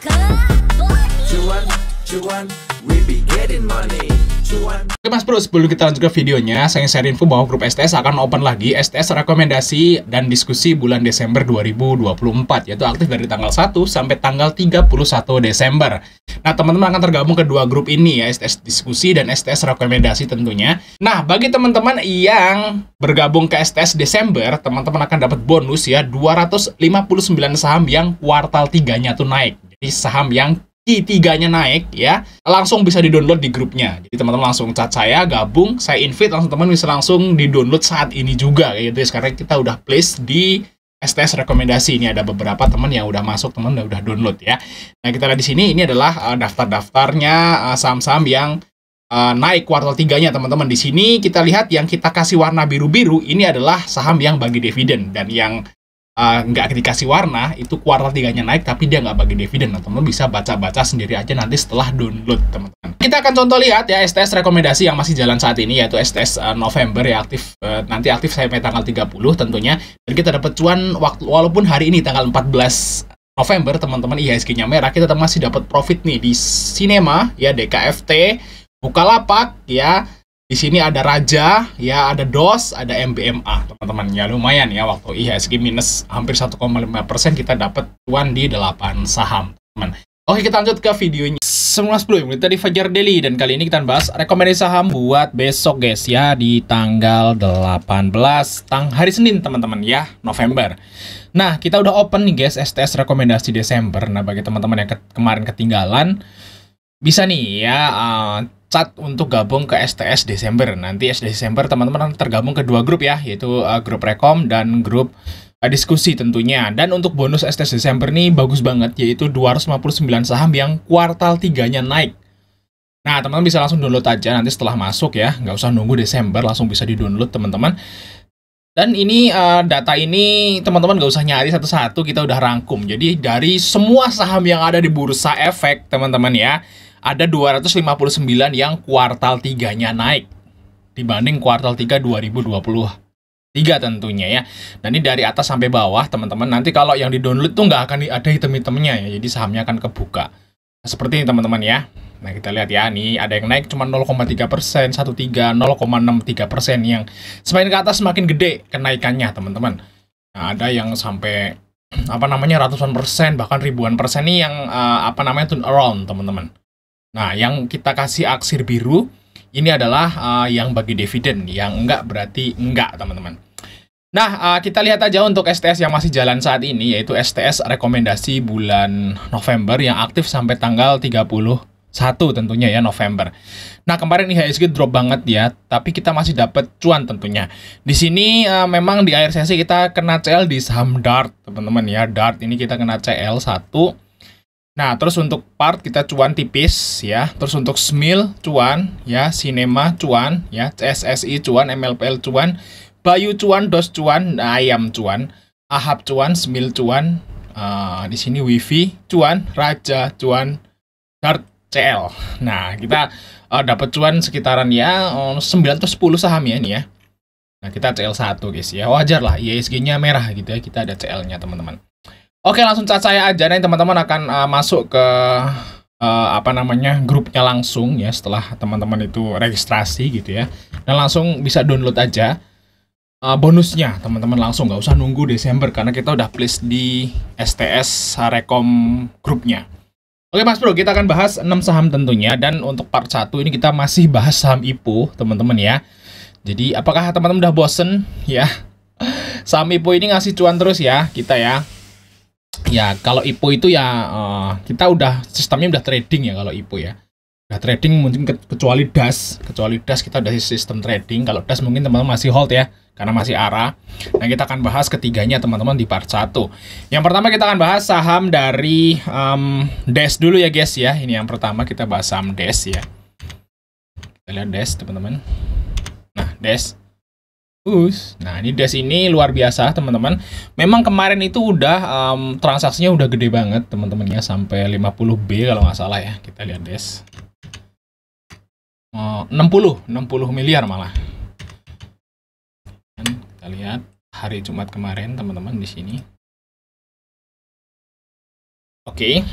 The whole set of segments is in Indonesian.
Cuan, cuan, we be getting money. Cuan. Oke Mas Bro, sebelum kita lanjut ke videonya, saya share info bahwa grup STS akan open lagi STS rekomendasi dan diskusi bulan Desember 2024, yaitu aktif dari tanggal 1 sampai tanggal 31 Desember. Nah, teman-teman akan tergabung ke dua grup ini ya, STS diskusi dan STS rekomendasi tentunya. Nah, bagi teman-teman yang bergabung ke STS Desember, teman-teman akan dapat bonus ya, 259 saham yang kuartal 3-nya tuh naik. Jadi saham yang Q3-nya naik ya, langsung bisa di-download di grupnya. Jadi teman-teman langsung chat saya, gabung, saya invite, langsung teman bisa langsung di-download saat ini juga kayak gitu ya. Sekarang kita udah place di STS rekomendasi. Ini ada beberapa teman yang udah masuk, teman udah download ya. Nah, kita lihat di sini ini adalah daftar-daftarnya saham-saham yang naik kuartal 3-nya teman-teman. Di sini kita lihat yang kita kasih warna biru-biru ini adalah saham yang bagi dividen, dan yang nggak dikasih warna itu kuartal 3-nya naik tapi dia nggak bagi dividen. Nah, teman-teman bisa baca-baca sendiri aja nanti setelah download teman-teman. Kita akan contoh lihat ya STS rekomendasi yang masih jalan saat ini, yaitu STS November ya, aktif nanti aktif sampai tanggal 30 tentunya. Dan kita dapat cuan walaupun hari ini tanggal 14 November teman-teman IHSG-nya merah, kita masih dapat profit nih di Sinema ya, DKFT, Bukalapak ya. Di sini ada Raja, ya ada DOS, ada MBMA, teman-teman. Ya lumayan ya, waktu IHSG minus hampir 1,5%, kita dapat cuan di 8 saham, teman. Oke, kita lanjut ke videonya. Semua sebelum kita di Fajar Daily, dan kali ini kita bahas rekomendasi saham buat besok guys ya, di tanggal 18 hari Senin teman-teman ya, November. Nah, kita udah open nih guys STS rekomendasi Desember. Nah, bagi teman-teman yang kemarin ketinggalan, bisa nih ya chat untuk gabung ke STS Desember. Nanti STS Desember teman-teman tergabung ke dua grup ya, yaitu grup rekom dan grup diskusi tentunya. Dan untuk bonus STS Desember nih bagus banget, yaitu 259 saham yang kuartal 3-nya naik. Nah, teman-teman bisa langsung download aja nanti setelah masuk ya, nggak usah nunggu Desember, langsung bisa di-download teman-teman. Dan ini data ini teman-teman nggak usah nyari satu-satu, kita udah rangkum. Jadi dari semua saham yang ada di Bursa Efek teman-teman ya, ada 259 yang kuartal 3-nya naik dibanding kuartal 3 2023 tentunya ya. Dan ini dari atas sampai bawah teman-teman. Nanti kalau yang di-download tuh nggak akan ada hitam-hitamnya ya, jadi sahamnya akan kebuka. Nah, seperti ini teman-teman ya. Nah, kita lihat ya, nih ada yang naik cuma 0,3%, 0,63%, yang semakin ke atas semakin gede kenaikannya teman-teman. Nah, ada yang sampai ratusan persen, bahkan ribuan persen nih yang turn around teman-teman. Nah, yang kita kasih aksir biru ini adalah yang bagi dividen, yang enggak berarti enggak teman-teman. Nah, kita lihat aja untuk STS yang masih jalan saat ini, yaitu STS rekomendasi bulan November yang aktif sampai tanggal 31 tentunya ya, November. Nah, kemarin IHSG drop banget ya, tapi kita masih dapat cuan tentunya. Di sini memang di akhir sesi kita kena CL di saham DART teman-teman ya. DART ini kita kena CL 1. Nah, terus untuk part kita cuan tipis ya. Terus untuk SMIL cuan ya, Sinema cuan ya, CSSI cuan, MLPL cuan, Bayu cuan, DOS cuan, Ayam cuan, Ahab cuan, SMIL cuan, di sini Wifi cuan, Raja cuan, DART CL. Nah, kita dapat cuan sekitaran ya 9 atau 10 saham ya ini ya. Nah, kita CL1 guys ya. Wajar lah IHSG-nya merah gitu ya. Kita ada CL-nya teman-teman. Oke, langsung chat saya aja nih teman-teman, akan masuk ke grupnya langsung ya setelah teman-teman itu registrasi gitu ya. Dan langsung bisa download aja bonusnya teman-teman, langsung nggak usah nunggu Desember karena kita udah place di STS Rekom grupnya. Oke Mas Bro, kita akan bahas 6 saham tentunya, dan untuk part 1 ini kita masih bahas saham IPO teman-teman ya. Jadi apakah teman-teman udah bosen ya? Saham IPO ini ngasih cuan terus ya kita ya. Ya, kalau IPO itu ya kita udah sistemnya udah trading ya kalau IPO ya. Udah trading mungkin kecuali DAS. Kecuali DAS kita udah sistem trading. Kalau DAS mungkin teman-teman masih hold ya, karena masih ARA. Nah, kita akan bahas ketiganya teman-teman di part 1. Yang pertama kita akan bahas saham dari DES dulu ya guys ya. Ini yang pertama kita bahas saham DES ya. Kita lihat DES teman-teman. Nah, DES. Nah, ini DES ini luar biasa teman-teman. Memang kemarin itu udah transaksinya udah gede banget teman-teman ya, sampai 50B kalau nggak salah ya. Kita lihat DES 60 miliar malah. Dan kita lihat hari Jumat kemarin teman-teman di sini. Oke.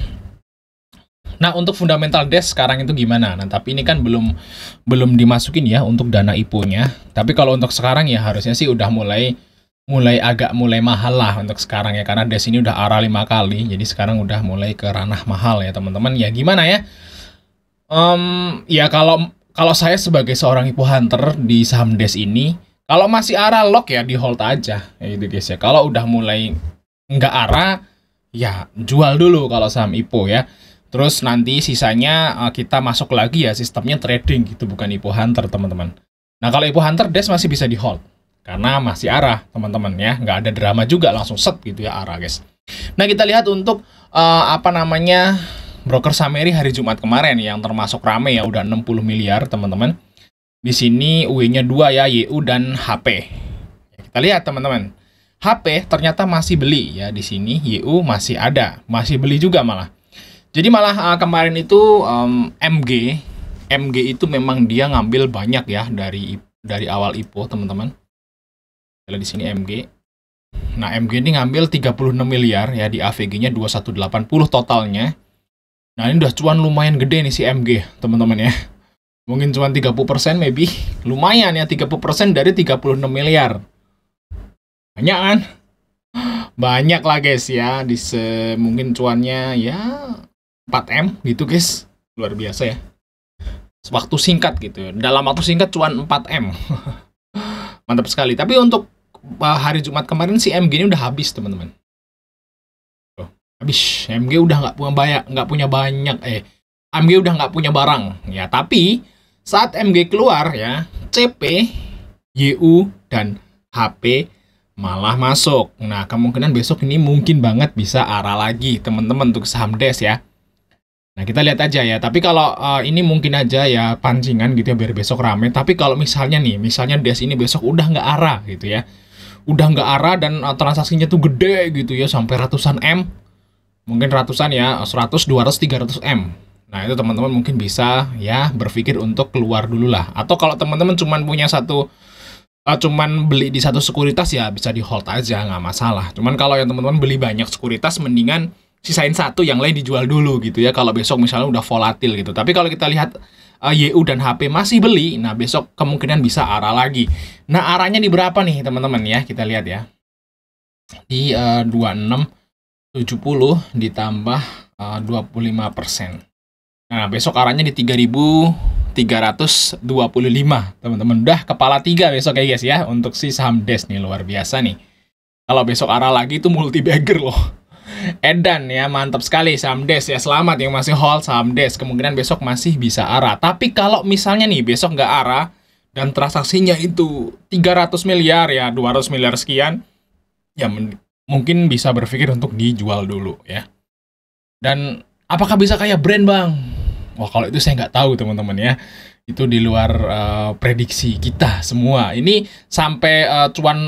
Nah, untuk fundamental DES sekarang itu gimana? Nah, tapi ini kan belum dimasukin ya untuk dana IPO-nya. Tapi kalau untuk sekarang ya harusnya sih udah mulai mahal lah untuk sekarang ya, karena DES ini udah ARA 5 kali. Jadi sekarang udah mulai ke ranah mahal ya, teman-teman. Ya gimana ya? Ya kalau saya sebagai seorang IPO hunter di saham DES ini, kalau masih ARA lock ya di hold aja ya gitu guys ya. Kalau udah mulai nggak ARA ya jual dulu kalau saham IPO ya. Terus nanti sisanya kita masuk lagi ya, sistemnya trading gitu, bukan IPO hunter teman-teman. Nah kalau IPO hunter DES masih bisa di hold karena masih ARA teman-teman ya, nggak ada drama juga, langsung set gitu ya ARA guys. Nah kita lihat untuk broker Sameri hari Jumat kemarin yang termasuk rame ya, udah 60 miliar teman-teman. Di sini UE-nya 2 ya, YU dan HP. Kita lihat teman-teman, HP ternyata masih beli ya di sini, YU masih ada, masih beli juga malah. Jadi malah kemarin itu MG itu memang dia ngambil banyak ya dari awal IPO teman-teman. Kalau di sini MG. Nah, MG ini ngambil 36 miliar ya, di AVG-nya 2180 totalnya. Nah, ini udah cuan lumayan gede nih si MG, teman-teman ya. Mungkin cuan 30% maybe. Lumayan ya, 30% dari 36 miliar. Banyak kan? Banyak lah guys ya, mungkin cuannya ya 4M gitu guys. Luar biasa ya. Waktu singkat gitu. Dalam waktu singkat cuan 4M. Mantap sekali. Tapi untuk hari Jumat kemarin si MG ini udah habis teman-teman. Habis. MG udah nggak punya banyak. MG udah nggak punya barang. Ya tapi saat MG keluar ya, CP, YU dan HP malah masuk. Nah kemungkinan besok ini mungkin banget bisa ARA lagi teman-teman untuk saham DES ya. Nah kita lihat aja ya. Tapi kalau ini mungkin aja ya pancingan gitu ya biar besok rame. Tapi kalau misalnya DES ini besok udah nggak ARA gitu ya, udah nggak ARA dan transaksinya tuh gede gitu ya, sampai ratusan M, mungkin ratusan ya, 100, 200, 300 M. Nah itu teman-teman mungkin bisa ya berpikir untuk keluar dulu lah. Atau kalau teman-teman cuman punya cuman beli di satu sekuritas ya bisa di hold aja, nggak masalah. Cuman kalau yang teman-teman beli banyak sekuritas, mendingan sisain satu, yang lain dijual dulu gitu ya, kalau besok misalnya udah volatil gitu. Tapi kalau kita lihat YU dan HP masih beli, nah besok kemungkinan bisa ARA lagi. Nah ARA-nya di berapa nih teman-teman ya, kita lihat ya. Di 2670 ditambah 25%. Nah besok ARA-nya di 3325 teman-teman. Udah kepala 3 besok ya guys ya, untuk si saham DES nih, luar biasa nih. Kalau besok ARA lagi itu multi bagger loh. Edan ya, mantap sekali saham DES ya. Selamat yang masih hold saham DES, kemungkinan besok masih bisa ARA. Tapi kalau misalnya nih besok nggak ARA dan transaksinya itu 300 miliar ya, 200 miliar sekian, ya mungkin bisa berpikir untuk dijual dulu ya. Dan apakah bisa kayak brand bang? Wah kalau itu saya nggak tahu teman-teman ya. Itu di luar prediksi kita semua. Ini sampai cuan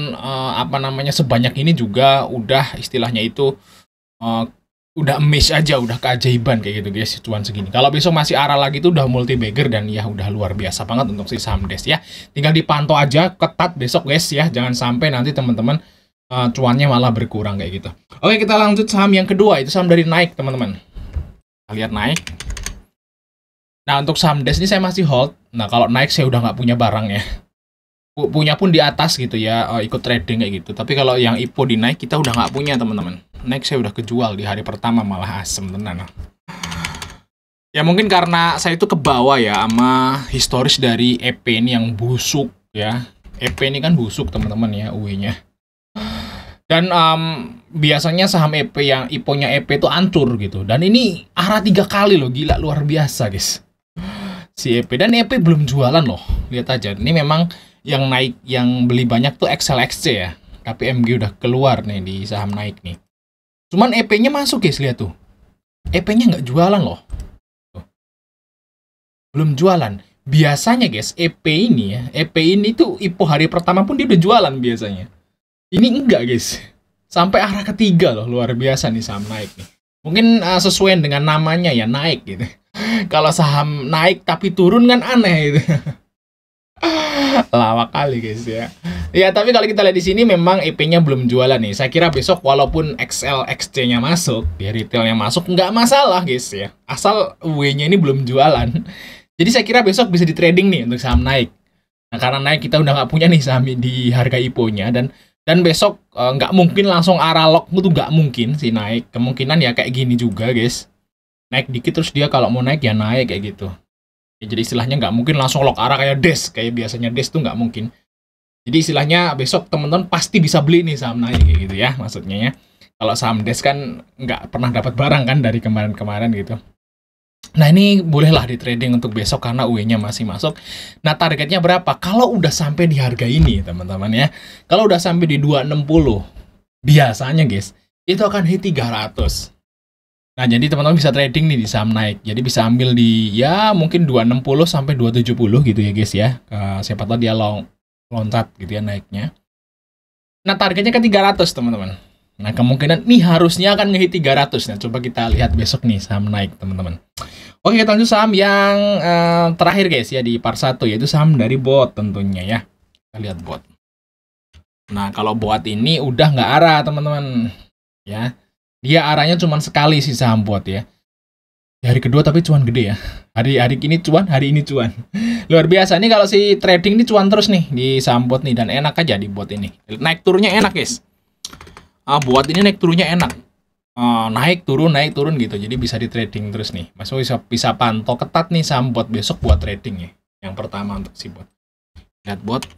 sebanyak ini juga udah istilahnya itu udah miss aja, udah keajaiban kayak gitu guys, cuan segini. Kalau besok masih ARA lagi tuh udah multi bagger dan ya udah luar biasa banget untuk si saham DES ya. Tinggal dipantau aja ketat besok guys ya, jangan sampai nanti teman-teman cuannya malah berkurang kayak gitu. Oke, kita lanjut saham yang kedua, itu saham dari Nike teman-teman. Kita lihat Nike. Nah untuk saham DES ini saya masih hold. Nah kalau Nike saya udah nggak punya barang ya, punya pun di atas gitu ya, ikut trading kayak gitu. Tapi kalau yang IPO di Nike kita udah nggak punya teman-teman. Nike saya udah kejual di hari pertama, malah asem tenan. Ya mungkin karena saya itu kebawa ya sama historis dari EP ini yang busuk ya. EP ini kan busuk teman-teman ya, UE-nya. Dan biasanya saham EP yang IPO-nya EP itu hancur gitu. Dan ini ARA 3 kali loh, gila luar biasa guys. Si EP, dan EP belum jualan loh. Lihat aja, ini memang yang naik, yang beli banyak tuh XLXC ya. Tapi MG udah keluar nih di saham Nike nih. Cuman EP-nya masuk guys, lihat tuh. EP-nya nggak jualan loh. Tuh. Belum jualan. Biasanya guys, EP ini tuh IPO hari pertama pun dia udah jualan biasanya. Ini enggak guys. Sampai ARA ketiga loh, luar biasa nih saham Nike nih. Mungkin sesuai dengan namanya ya, naik gitu. Kalau saham naik tapi turun kan aneh gitu. Lama kali guys ya. Ya tapi kalau kita lihat di sini memang EP-nya belum jualan nih. Saya kira besok walaupun XL XC-nya masuk, ya retailnya masuk nggak masalah guys ya. Asal W-nya ini belum jualan. Jadi saya kira besok bisa di trading nih untuk saham naik. Nah karena naik kita udah nggak punya nih saham di harga IPO-nya dan besok nggak mungkin langsung arah lock itu nggak mungkin sih naik. Kemungkinan ya kayak gini juga guys. Naik dikit terus dia kalau mau naik ya naik kayak gitu. Ya, jadi istilahnya nggak mungkin langsung lock arah kayak DES. Kayak biasanya DES tuh nggak mungkin. Jadi istilahnya besok teman-teman pasti bisa beli nih saham naik kayak gitu ya. Maksudnya ya. Kalau saham DES kan nggak pernah dapat barang kan dari kemarin-kemarin gitu. Nah ini bolehlah di trading untuk besok karena UE-nya masih masuk. Nah targetnya berapa? Kalau udah sampai di harga ini teman-teman ya. Kalau udah sampai di 260. Biasanya guys. Itu akan hit 300. Nah, jadi teman-teman bisa trading nih di saham naik. Jadi bisa ambil di ya mungkin 260 sampai 270 gitu ya guys ya. Siapa tahu dia loncat gitu ya naiknya. Nah, targetnya kan 300 teman-teman. Nah, kemungkinan nih harusnya akan ngehit 300. Nah, coba kita lihat besok nih saham naik teman-teman. Oke, kita lanjut saham yang terakhir guys ya di part 1 yaitu saham dari bot tentunya ya. Kita lihat bot. Nah, kalau bot ini udah nggak arah teman-teman ya. Dia arahnya cuma sekali sih saham bot ya. Di hari kedua tapi cuan gede ya. Hari ini cuan, hari ini cuan. Luar biasa nih kalau si trading ini cuan terus nih di saham bot nih dan enak aja di bot ini. Naik turunnya enak guys. Bot ini naik turunnya enak. Naik turun gitu. Jadi bisa di trading terus nih. Mas bisa pantau ketat nih saham bot besok buat trading ya. Yang pertama untuk si bot. Lihat bot.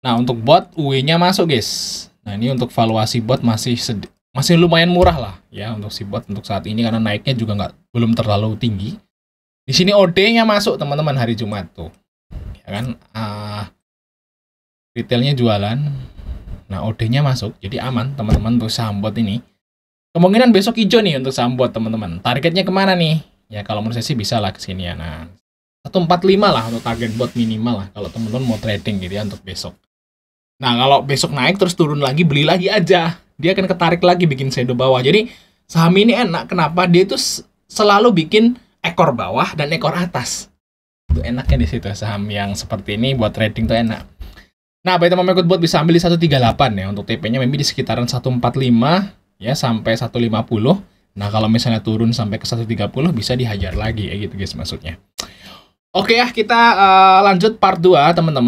Nah untuk bot UE-nya masuk guys. Nah ini untuk valuasi bot masih lumayan murah lah ya untuk si bot untuk saat ini karena naiknya juga belum terlalu tinggi. Di sini OD-nya masuk teman-teman hari Jumat tuh, ya kan? Retailnya jualan, nah OD-nya masuk, jadi aman teman-teman untuk saham bot ini. Kemungkinan besok hijau nih untuk saham bot teman-teman. Targetnya kemana nih? Ya kalau menurut saya sih bisa lah ke sini ya. Nah 145 lah untuk target bot minimal lah kalau teman-teman mau trading gitu ya untuk besok. Nah, kalau besok naik terus turun lagi, beli lagi aja. Dia akan ketarik lagi bikin shadow bawah. Jadi, saham ini enak. Kenapa? Dia itu selalu bikin ekor bawah dan ekor atas. Itu enaknya di situ. Saham yang seperti ini buat trading tuh enak. Nah, bagi teman-teman ikut bot bisa ambil di 138 ya. Untuk TP-nya maybe di sekitaran 145 ya sampai 150. Nah, kalau misalnya turun sampai ke 130 bisa dihajar lagi ya gitu guys maksudnya. Oke ya, kita lanjut part 2 teman-teman.